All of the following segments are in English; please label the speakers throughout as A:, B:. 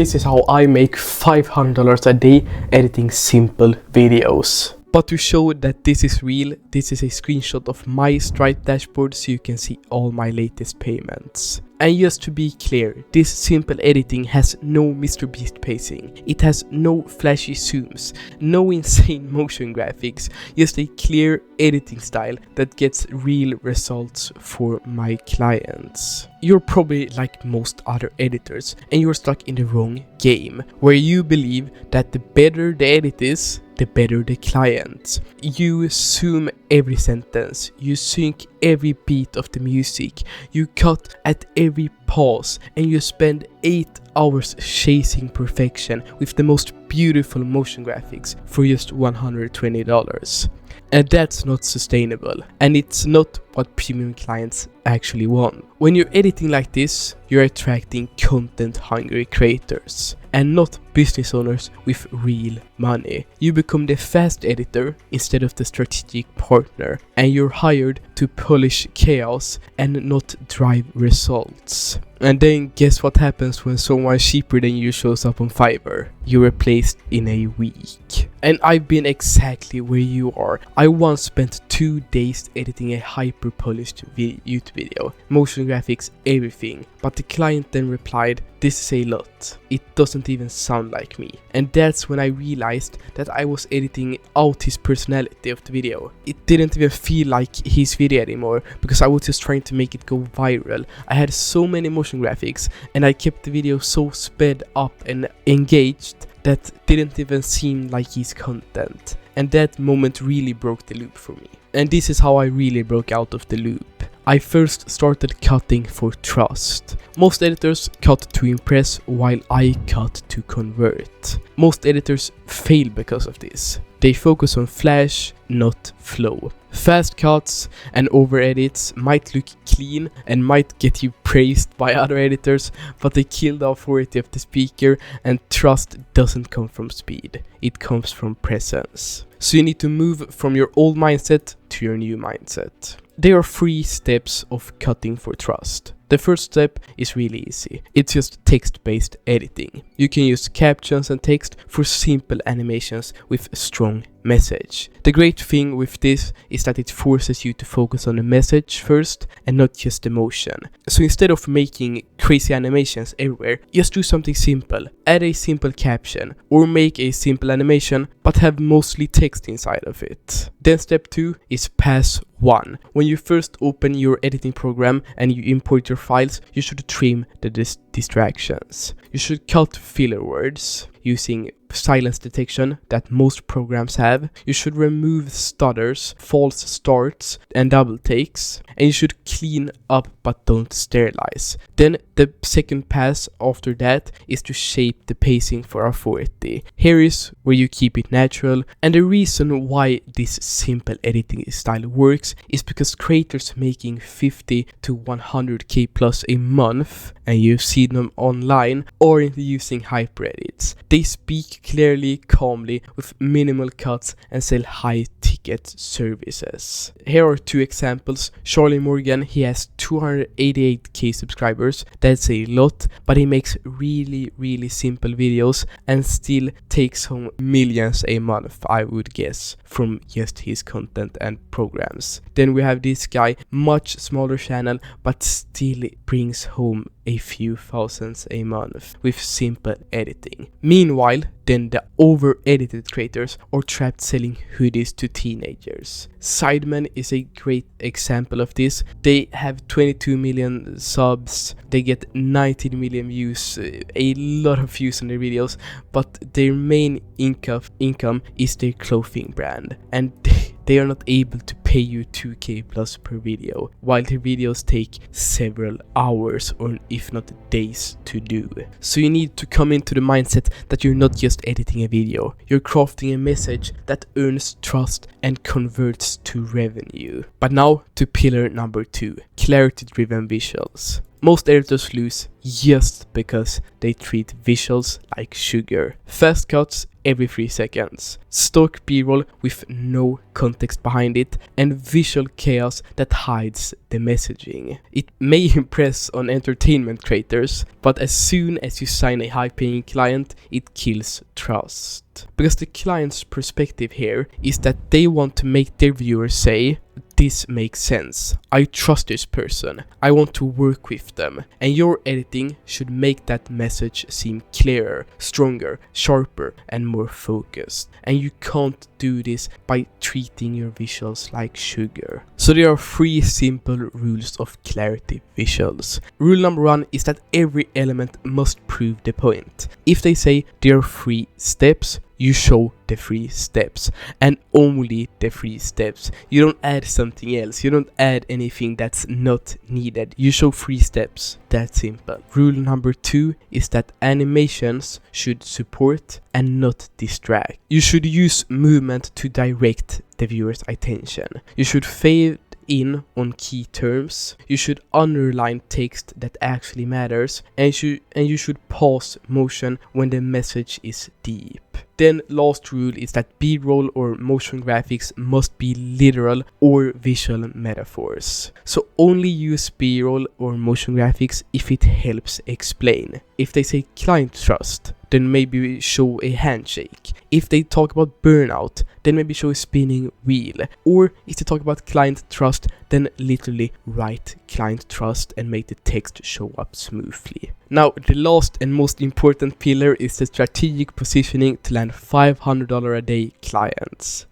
A: This is how I make $500 a day editing simple videos. But to show that this is real, this is a screenshot of my Stripe dashboard so you can see all my latest payments. And just to be clear, this simple editing has no MrBeast pacing. It has no flashy zooms, no insane motion graphics, just a clear editing style that gets real results for my clients. You're probably like most other editors and you're stuck in the wrong game, where you believe that the better the edit is, the better the client. You zoom every sentence, you sync every beat of the music, you cut at every pause, and you spend 8 hours chasing perfection with the most beautiful motion graphics for just $120. And that's not sustainable, and it's not what premium clients actually want. When you're editing like this, you're attracting content-hungry creators and not business owners with real money. You become the fast editor instead of the strategic partner, and you're hired to polish chaos and not drive results. And then guess what happens when someone cheaper than you shows up on Fiverr? You're replaced in a week. And I've been exactly where you are. I once spent 2 days editing a hyper polished YouTube video, motion graphics, everything, but the client then replied, "This is a lot. It doesn't even sound like me." And that's when I realized that I was editing out his personality of the video. It didn't even feel like his video anymore because I was just trying to make it go viral. I had so many motion graphics and I kept the video so sped up and engaged that didn't even seem like his content. And that moment really broke the loop for me. And this is how I really broke out of the loop. I first started cutting for trust. Most editors cut to impress while I cut to convert. Most editors fail because of this. They focus on flash, not flow. Fast cuts and over edits might look clean and might get you praised by other editors, but they kill the authority of the speaker, and trust doesn't come from speed. It comes from presence. So you need to move from your old mindset to your new mindset. There are 3 steps of cutting for trust. The first step is really easy. It's just text-based editing. You can use captions and text for simple animations with strong message. The great thing with this is that it forces you to focus on the message first and not just the motion. So instead of making crazy animations everywhere, just do something simple. Add a simple caption or make a simple animation but have mostly text inside of it. Then step 2 is pass 1. When you first open your editing program and you import your files, you should trim the distractions. You should cut filler words using silence detection that most programs have. You should remove stutters, false starts, and double takes. And you should clean up but don't sterilize. Then the second pass after that is to shape the pacing for authority. Here is where you keep it natural, and the reason why this simple editing style works is because creators making 50 to 100k plus a month, and you've seen them online, or using hyper edits. They speak clearly, calmly, with minimal cuts and sell high ticket services. Here are 2 examples. Charlie Morgan, he has 288k subscribers. That's a lot, but he makes really simple videos and still takes home millions a month, I would guess, from just his content and programs. Then we have this guy, much smaller channel, but still brings home a few thousands a month with simple editing. Meanwhile, then the over-edited creators are trapped selling hoodies to teenagers. Sidemen is a great example of this. They have 22 million subs, they get 19 million views, a lot of views on their videos, but their main income is their clothing brand, and they are not able to pay you 2k plus per video, while their videos take several hours or if not days to do. So you need to come into the mindset that you're not just editing a video, you're crafting a message that earns trust and converts to revenue. But now to pillar number 2, clarity driven visuals. most editors lose just because they treat visuals like sugar. Fast cuts every 3 seconds, stock b-roll with no context behind it, and visual chaos that hides the messaging. It may impress on entertainment creators, but as soon as you sign a high-paying client, it kills trust. Because the client's perspective here is that they want to make their viewers say, "This makes sense. I trust this person. I want to work with them." And your editing should make that message seem clearer, stronger, sharper, and more focused. And you can't do this by treating your visuals like sugar. So there are 3 simple rules of clarity visuals. Rule number 1 is that every element must prove the point. If they say there are 3 steps, you show the 3 steps and only the 3 steps. You don't add something else. You don't add anything that's not needed. You show 3 steps. That's simple. Rule number 2 is that animations should support and not distract. You should use movement to direct the viewer's attention. You should fade in on key terms. You should underline text that actually matters, and you should pause motion when the message is deep. Then last rule is that b-roll or motion graphics must be literal or visual metaphors. So only use b-roll or motion graphics if it helps explain. If they say client trust, then maybe show a handshake. If they talk about burnout, then maybe show a spinning wheel. Or if they talk about client trust, then literally write client trust and make the text show up smoothly. Now, the last and most important pillar is the strategic positioning to land $500 a day clients.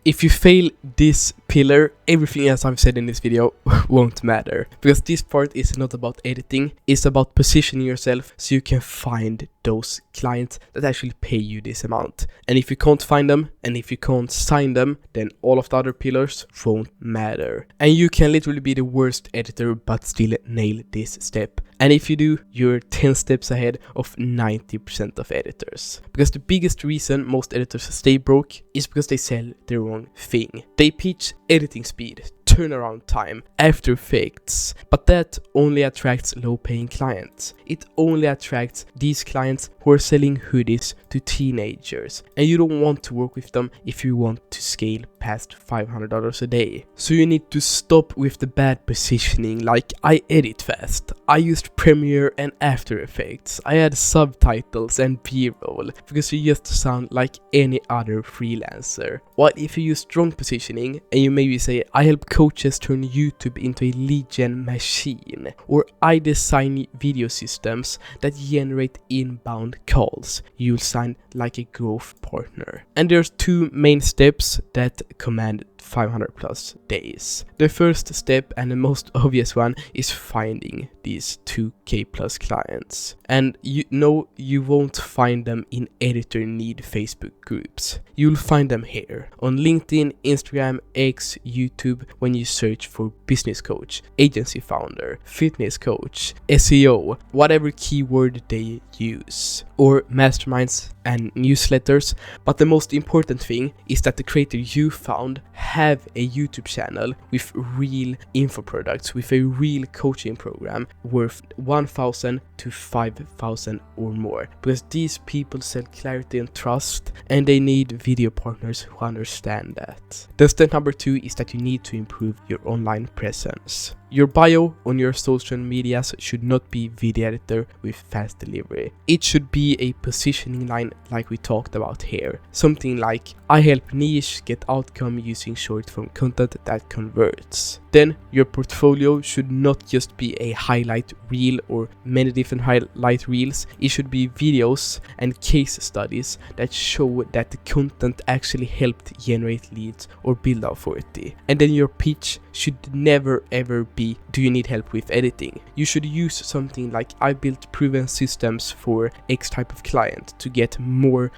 A: If you fail this pillar, everything else I've said in this video won't matter. Because this part is not about editing, it's about positioning yourself so you can find those clients that actually pay you this amount. And if you can't find them, and if you can't sign them, then all of the other pillars won't matter. And you can literally be the worst editor but still nail this step. And if you do, you're 10 steps ahead of 90% of editors. Because the biggest reason most editors stay broke is because they sell the wrong thing. They pitch editing speed, turnaround time, After Effects, but that only attracts low-paying clients. It only attracts these clients who are selling hoodies to teenagers, and you don't want to work with them if you want to scale past $500 a day. So you need to stop with the bad positioning, like I edit fast, I used Premiere and After Effects, I add subtitles and b-roll, because you just sound like any other freelancer. While if you use strong positioning and you maybe say I help coaches turn YouTube into a lead gen machine, or I design video systems that generate inbound calls, you'll sign like a growth partner. And there's 2 main steps that command 500 plus days. The first step and the most obvious one is finding these 2k plus clients. And you know you won't find them in editor need Facebook groups. You'll find them here on LinkedIn, Instagram, X, YouTube when you search for business coach, agency founder, fitness coach, SEO, whatever keyword they use, or masterminds and newsletters. But the most important thing is that the creator you found have a YouTube channel with real info products, with a real coaching program worth 1,000 to 5,000 or more, because these people sell clarity and trust, and they need video partners who understand that. The step number 2 is that you need to improve your online presence. Your bio on your social medias should not be video editor with fast delivery. It should be a positioning line like we talked about here. Something like, I help niche get outcome using short form content that converts. Then your portfolio should not just be a highlight reel or many different highlight reels. It should be videos and case studies that show that the content actually helped generate leads or build authority. And then your pitch should never ever be, do you need help with editing? You should use something like, I built proven systems for X type of client to get more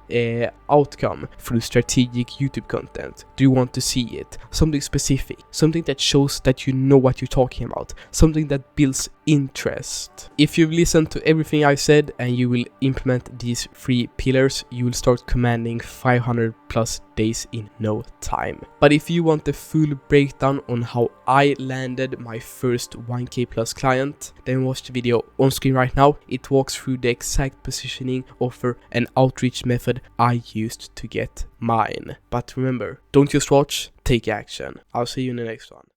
A: outcome through strategic YouTube content. Do you want to see it? Something specific, something that shows that you know what you're talking about, something that builds interest. If you've listened to everything I said and you will implement these 3 pillars, you will start commanding 500 plus days in no time. But if you want the full breakdown on how I landed my first 1k plus client, then watch the video on screen right now. It walks through the exact positioning, offer and outreach method I used to get mine. But remember, don't just watch, take action. I'll see you in the next one.